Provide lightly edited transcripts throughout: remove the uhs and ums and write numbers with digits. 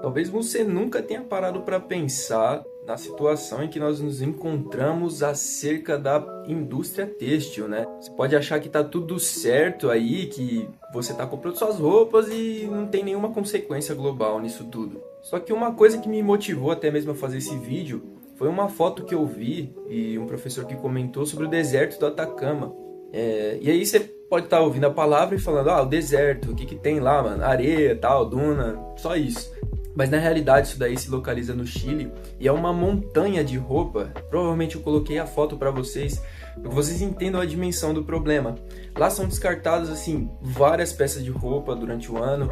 Talvez você nunca tenha parado para pensar na situação em que nós nos encontramos acerca da indústria têxtil, né? Você pode achar que tá tudo certo aí, que você tá comprando suas roupas e não tem nenhuma consequência global nisso tudo. Só que uma coisa que me motivou até mesmo a fazer esse vídeo foi uma foto que eu vi e um professor que comentou sobre o deserto do Atacama. E aí você pode estar ouvindo a palavra e falando, o deserto, o que que tem lá, mano? Areia, tal, duna, só isso. Mas na realidade isso daí se localiza no Chile e é uma montanha de roupa. Provavelmente eu coloquei a foto para vocês, para que vocês entendam a dimensão do problema. Lá são descartadas assim várias peças de roupa durante o ano.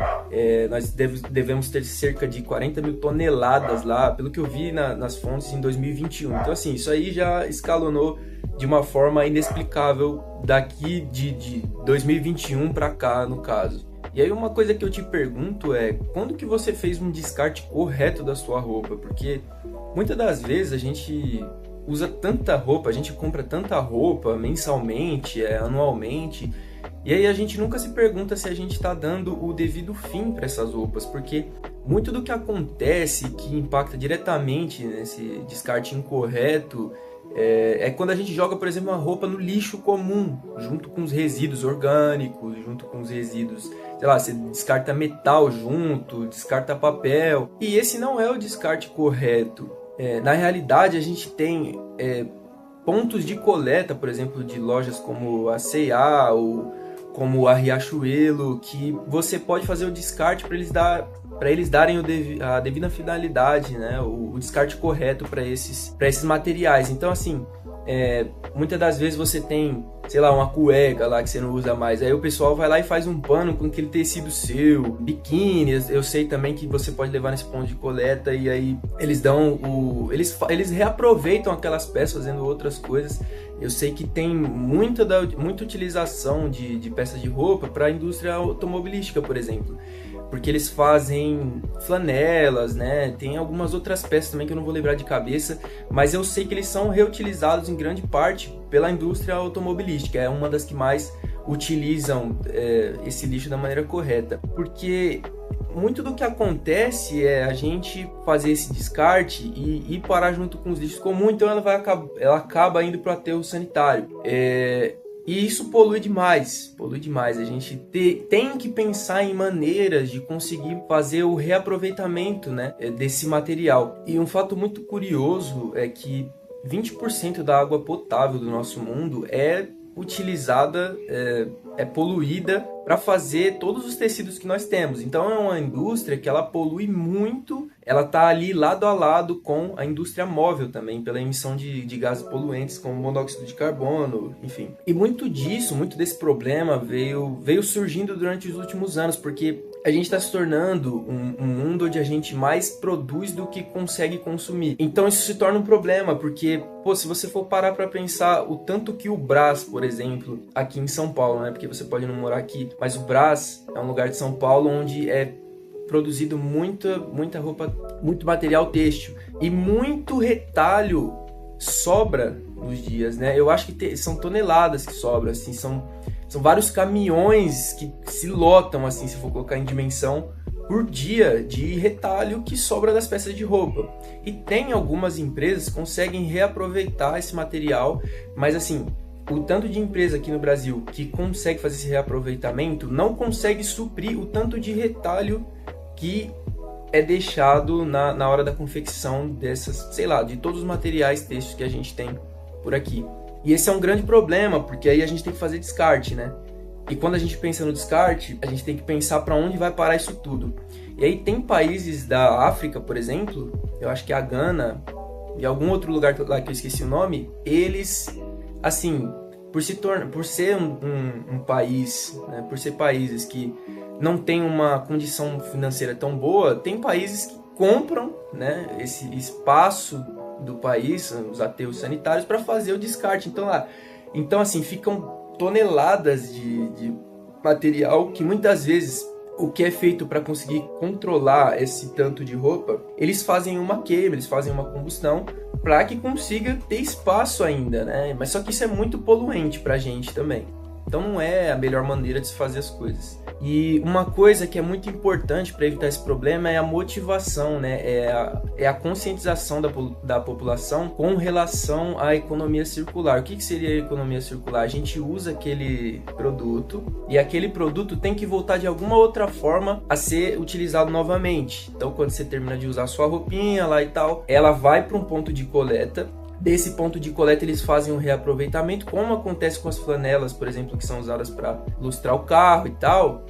Nós devemos ter cerca de 40 mil toneladas lá, pelo que eu vi nas fontes em 2021. Então assim, isso aí já escalonou de uma forma inexplicável daqui de 2021 para cá, no caso. E aí uma coisa que eu te pergunto é, quando que você fez um descarte correto da sua roupa? Porque muitas das vezes a gente usa tanta roupa, a gente compra tanta roupa mensalmente, anualmente, e aí a gente nunca se pergunta se a gente está dando o devido fim para essas roupas, porque muito do que acontece que impacta diretamente nesse descarte incorreto é quando a gente joga, por exemplo, uma roupa no lixo comum, junto com os resíduos orgânicos, junto com os resíduos, sei lá, você descarta metal junto, descarta papel. E esse não é o descarte correto. Na realidade, a gente tem pontos de coleta, por exemplo, de lojas como a C&A ou como a Riachuelo, que você pode fazer o descarte para eles darem a devida finalidade, né? O descarte correto para esses materiais. Então, assim, muitas das vezes você tem, sei lá, uma cueca lá que você não usa mais, aí o pessoal vai lá e faz um pano com aquele tecido seu, biquíni, eu sei também que você pode levar nesse ponto de coleta e aí eles eles reaproveitam aquelas peças fazendo outras coisas. Eu sei que tem muita utilização de peças de roupa para a indústria automobilística, por exemplo, porque eles fazem flanelas, né? Tem algumas outras peças também que eu não vou lembrar de cabeça, mas eu sei que eles são reutilizados em grande parte pela indústria automobilística. É uma das que mais utilizam esse lixo da maneira correta, porque muito do que acontece é a gente fazer esse descarte e parar junto com os lixos comuns, então ela acaba indo para o aterro sanitário. E isso polui demais. A gente tem que pensar em maneiras de conseguir fazer o reaproveitamento, né, desse material. E um fato muito curioso é que 20% da água potável do nosso mundo é utilizada, poluída para fazer todos os tecidos que nós temos. Então é uma indústria que ela polui muito, ela está ali lado a lado com a indústria móvel também, pela emissão de gases poluentes como monóxido de carbono, enfim. E muito desse problema veio surgindo durante os últimos anos, porque a gente está se tornando um mundo onde a gente mais produz do que consegue consumir. Então isso se torna um problema, porque se você for parar para pensar o tanto que o Brás, por exemplo, aqui em São Paulo, né? Porque você pode não morar aqui, mas o Brás é um lugar de São Paulo onde é produzido muita roupa, muito material têxtil e muito retalho sobra nos dias, né? Eu acho que são toneladas que sobram, assim, são vários caminhões que se lotam, assim, se for colocar em dimensão, por dia de retalho que sobra das peças de roupa. E tem algumas empresas que conseguem reaproveitar esse material, mas assim, o tanto de empresa aqui no Brasil que consegue fazer esse reaproveitamento não consegue suprir o tanto de retalho que é deixado na hora da confecção dessas, sei lá, de todos os materiais têxteis que a gente tem por aqui. E esse é um grande problema, porque aí a gente tem que fazer descarte, né? E quando a gente pensa no descarte, a gente tem que pensar para onde vai parar isso tudo. E aí tem países da África, por exemplo, eu acho que a Gana e algum outro lugar lá que eu esqueci o nome, eles, assim, por ser um país, né, por ser países que não tem uma condição financeira tão boa, tem países que compram, né, esse espaço do país, os aterros sanitários, para fazer o descarte. Então assim, ficam toneladas de material que muitas vezes o que é feito para conseguir controlar esse tanto de roupa, eles fazem uma queima, eles fazem uma combustão para que consiga ter espaço ainda, né? Mas só que isso é muito poluente para a gente também. Então não é a melhor maneira de se fazer as coisas. E uma coisa que é muito importante para evitar esse problema é a motivação, né? É a conscientização da população com relação à economia circular. O que seria a economia circular? A gente usa aquele produto e aquele produto tem que voltar de alguma outra forma a ser utilizado novamente. Então, quando você termina de usar a sua roupinha lá e tal, ela vai para um ponto de coleta. Desse ponto de coleta eles fazem um reaproveitamento, como acontece com as flanelas, por exemplo, que são usadas para lustrar o carro e tal,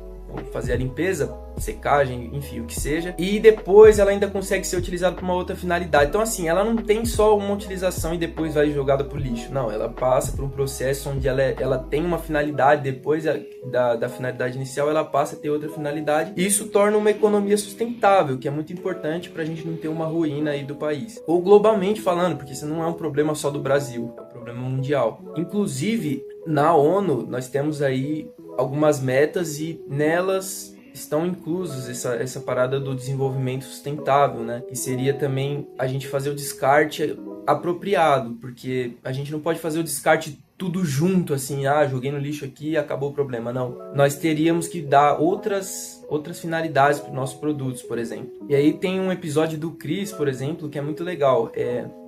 fazer a limpeza, secagem, enfim, o que seja. E depois ela ainda consegue ser utilizada para uma outra finalidade. Então assim, ela não tem só uma utilização e depois vai jogada para o lixo. Não, ela passa por um processo onde ela tem uma finalidade, depois da finalidade inicial ela passa a ter outra finalidade. E isso torna uma economia sustentável, que é muito importante para a gente não ter uma ruína aí do país. Ou globalmente falando, porque isso não é um problema só do Brasil, é um problema mundial. Inclusive, na ONU, nós temos aí algumas metas e nelas estão inclusos essa parada do desenvolvimento sustentável, né? Que seria também a gente fazer o descarte apropriado, porque a gente não pode fazer o descarte tudo junto, assim, joguei no lixo aqui e acabou o problema. Não, nós teríamos que dar outras finalidades para os nossos produtos, por exemplo. E aí tem um episódio do Chris, por exemplo, que é muito legal.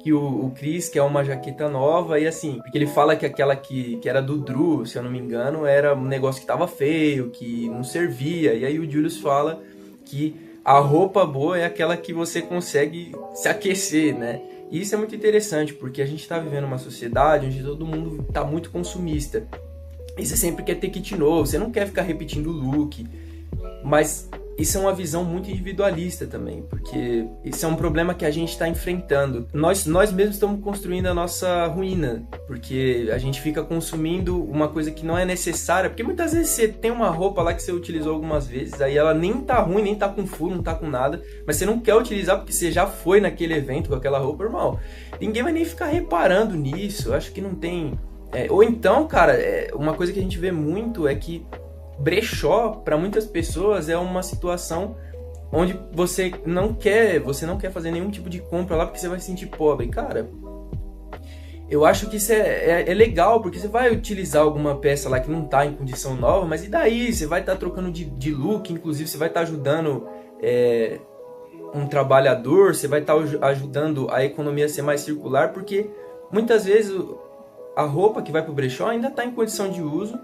Que o Chris quer uma jaqueta nova e assim, porque ele fala que aquela que era do Drew, se eu não me engano, era um negócio que tava feio, que não servia. E aí o Julius fala que a roupa boa é aquela que você consegue se aquecer, né? E isso é muito interessante, porque a gente está vivendo uma sociedade onde todo mundo está muito consumista. E você sempre quer ter kit novo, você não quer ficar repetindo o look. Mas isso é uma visão muito individualista também, porque isso é um problema que a gente está enfrentando. Nós mesmos estamos construindo a nossa ruína, porque a gente fica consumindo uma coisa que não é necessária, porque muitas vezes você tem uma roupa lá que você utilizou algumas vezes, aí ela nem tá ruim, nem tá com furo, não tá com nada, mas você não quer utilizar porque você já foi naquele evento com aquela roupa, normal. Ninguém vai nem ficar reparando nisso, eu acho que não tem... Ou então, cara, uma coisa que a gente vê muito é que brechó, para muitas pessoas, é uma situação onde você não quer fazer nenhum tipo de compra lá porque você vai se sentir pobre. Cara, eu acho que isso é legal, porque você vai utilizar alguma peça lá que não tá em condição nova, mas e daí? Você vai estar trocando de look, inclusive você vai estar ajudando um trabalhador, você vai estar ajudando a economia a ser mais circular, porque muitas vezes a roupa que vai pro brechó ainda está em condição de uso,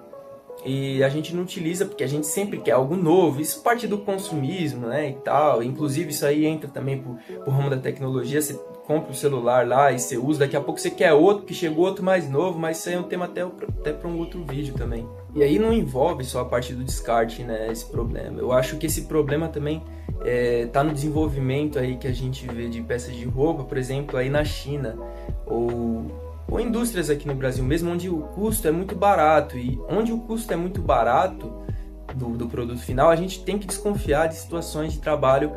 e a gente não utiliza porque a gente sempre quer algo novo. Isso parte do consumismo, né, e tal. Inclusive isso aí entra também pro ramo da tecnologia. Você compra o celular lá e você usa, daqui a pouco você quer outro, que chegou outro mais novo, mas isso aí é um tema até para um outro vídeo também. E aí não envolve só a parte do descarte, né, esse problema. Eu acho que esse problema também tá no desenvolvimento aí que a gente vê de peças de roupa, por exemplo, aí na China, ou indústrias aqui no Brasil mesmo, onde o custo é muito barato. E onde o custo é muito barato do produto final, a gente tem que desconfiar de situações de trabalho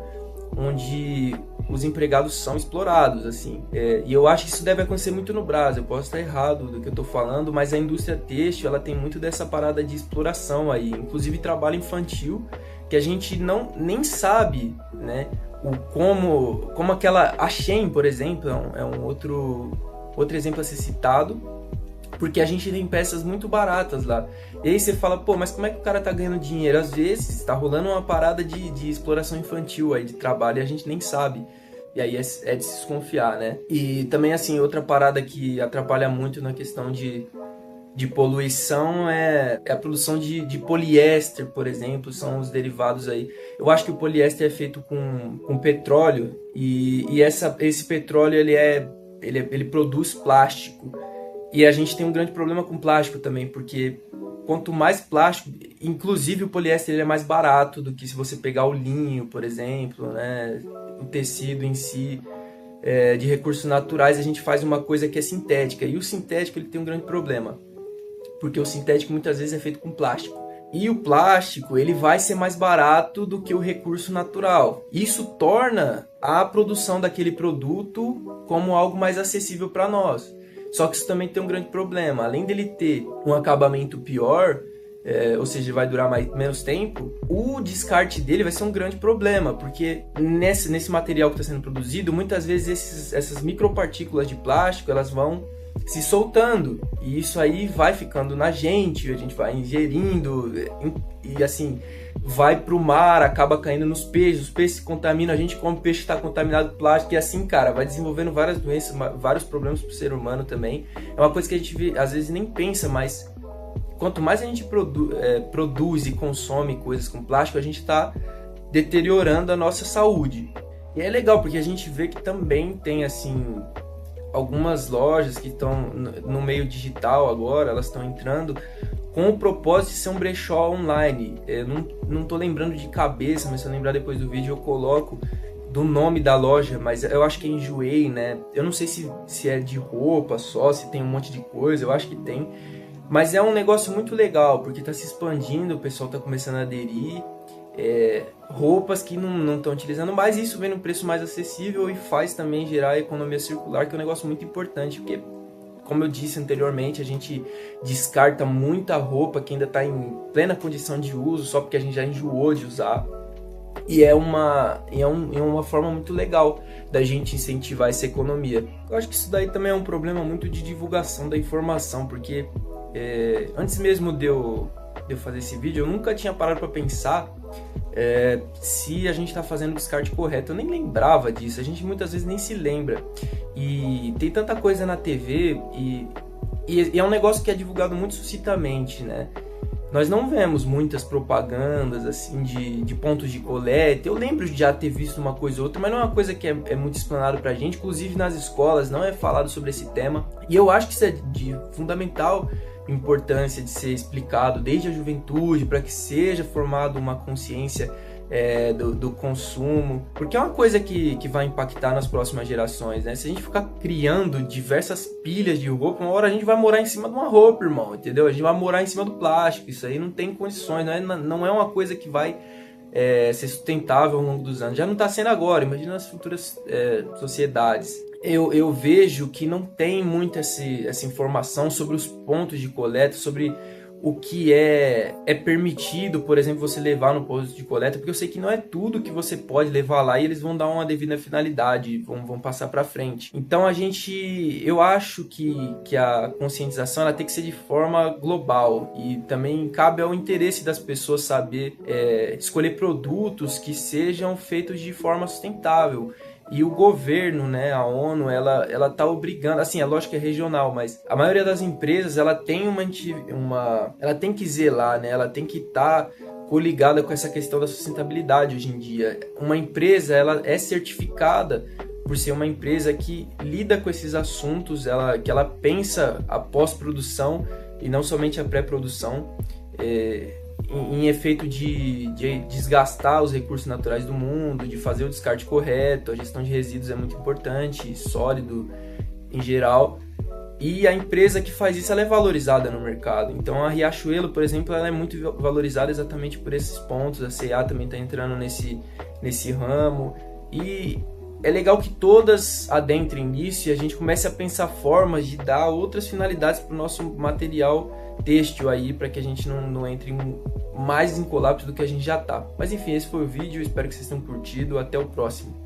onde os empregados são explorados, assim. E eu acho que isso deve acontecer muito no Brasil. Eu posso estar errado do que eu estou falando, mas a indústria têxtil, ela tem muito dessa parada de exploração aí, inclusive trabalho infantil, que a gente nem sabe, né, como aquela... A Shein, por exemplo, é um outro exemplo a ser citado, porque a gente tem peças muito baratas lá. E aí você fala, pô, mas como é que o cara tá ganhando dinheiro? Às vezes tá rolando uma parada de exploração infantil aí, de trabalho, e a gente nem sabe. E aí é de se desconfiar, né? E também, assim, outra parada que atrapalha muito na questão de poluição é a produção de poliéster, por exemplo, são os derivados aí. Eu acho que o poliéster é feito com petróleo, e esse petróleo, ele produz plástico. E a gente tem um grande problema com plástico também, porque quanto mais plástico, inclusive o poliéster, ele é mais barato do que se você pegar o linho, por exemplo, né? O tecido em si, de recursos naturais, a gente faz uma coisa que é sintética. E o sintético, ele tem um grande problema, porque o sintético muitas vezes é feito com plástico. E o plástico, ele vai ser mais barato do que o recurso natural. Isso torna a produção daquele produto como algo mais acessível para nós. Só que isso também tem um grande problema. Além dele ter um acabamento pior, ou seja, vai durar menos tempo, o descarte dele vai ser um grande problema, porque nesse material que está sendo produzido, muitas vezes essas micropartículas de plástico, elas vão se soltando, e isso aí vai ficando na gente, a gente vai ingerindo, e assim, vai pro mar, acaba caindo nos peixes, os peixes se contaminam, a gente come peixe que está contaminado com plástico, e assim, cara, vai desenvolvendo várias doenças, vários problemas pro ser humano também. É uma coisa que a gente às vezes nem pensa, mas quanto mais a gente produz e consome coisas com plástico, a gente está deteriorando a nossa saúde. E é legal, porque a gente vê que também tem, assim, algumas lojas que estão no meio digital agora, elas estão entrando com o propósito de ser um brechó online. Eu não tô lembrando de cabeça, mas se eu lembrar depois do vídeo eu coloco do nome da loja, mas eu acho que é Enjoei, né? Eu não sei se é de roupa só, se tem um monte de coisa, eu acho que tem. Mas é um negócio muito legal, porque está se expandindo, o pessoal está começando a aderir. Roupas que não estão utilizando mais, isso vem num preço mais acessível e faz também gerar a economia circular, que é um negócio muito importante, porque, como eu disse anteriormente, a gente descarta muita roupa que ainda está em plena condição de uso, só porque a gente já enjoou de usar. E é uma forma muito legal da gente incentivar essa economia. Eu acho que isso daí também é um problema muito de divulgação da informação, porque antes mesmo de eu fazer esse vídeo, eu nunca tinha parado para pensar se a gente está fazendo o descarte correto. Eu nem lembrava disso, a gente muitas vezes nem se lembra. E tem tanta coisa na TV e é um negócio que é divulgado muito sucintamente, né? Nós não vemos muitas propagandas assim de pontos de coleta. Eu lembro de já ter visto uma coisa ou outra, mas não é uma coisa que é muito explanado pra gente. Inclusive nas escolas não é falado sobre esse tema. E eu acho que isso é de fundamental importância de ser explicado desde a juventude, para que seja formada uma consciência do consumo, porque é uma coisa que vai impactar nas próximas gerações, né? Se a gente ficar criando diversas pilhas de roupa, uma hora a gente vai morar em cima de uma roupa, irmão, entendeu? A gente vai morar em cima do plástico, isso aí não tem condições, não é uma coisa que vai ser sustentável ao longo dos anos. Já não está sendo agora, imagina nas futuras sociedades. Eu vejo que não tem muito essa informação sobre os pontos de coleta, sobre o que é permitido, por exemplo, você levar no posto de coleta, porque eu sei que não é tudo que você pode levar lá e eles vão dar uma devida finalidade, vão passar para frente. Então eu acho que a conscientização ela tem que ser de forma global e também cabe ao interesse das pessoas saber escolher produtos que sejam feitos de forma sustentável. E o governo, né, a ONU, ela tá obrigando, assim, é lógico que é regional, mas a maioria das empresas, ela tem ela tem que zelar, né, ela tem que estar coligada com essa questão da sustentabilidade hoje em dia. Uma empresa, ela é certificada por ser uma empresa que lida com esses assuntos, que ela pensa a pós-produção e não somente a pré-produção, em efeito de desgastar os recursos naturais do mundo, de fazer o descarte correto. A gestão de resíduos é muito importante, sólido em geral, e a empresa que faz isso ela é valorizada no mercado. Então a Riachuelo, por exemplo, ela é muito valorizada exatamente por esses pontos. A C&A também está entrando nesse ramo, e é legal que todas adentrem nisso e a gente comece a pensar formas de dar outras finalidades para o nosso material têxtil aí, para que a gente não entre mais em colapso do que a gente já tá. Mas enfim, esse foi o vídeo, espero que vocês tenham curtido, até o próximo.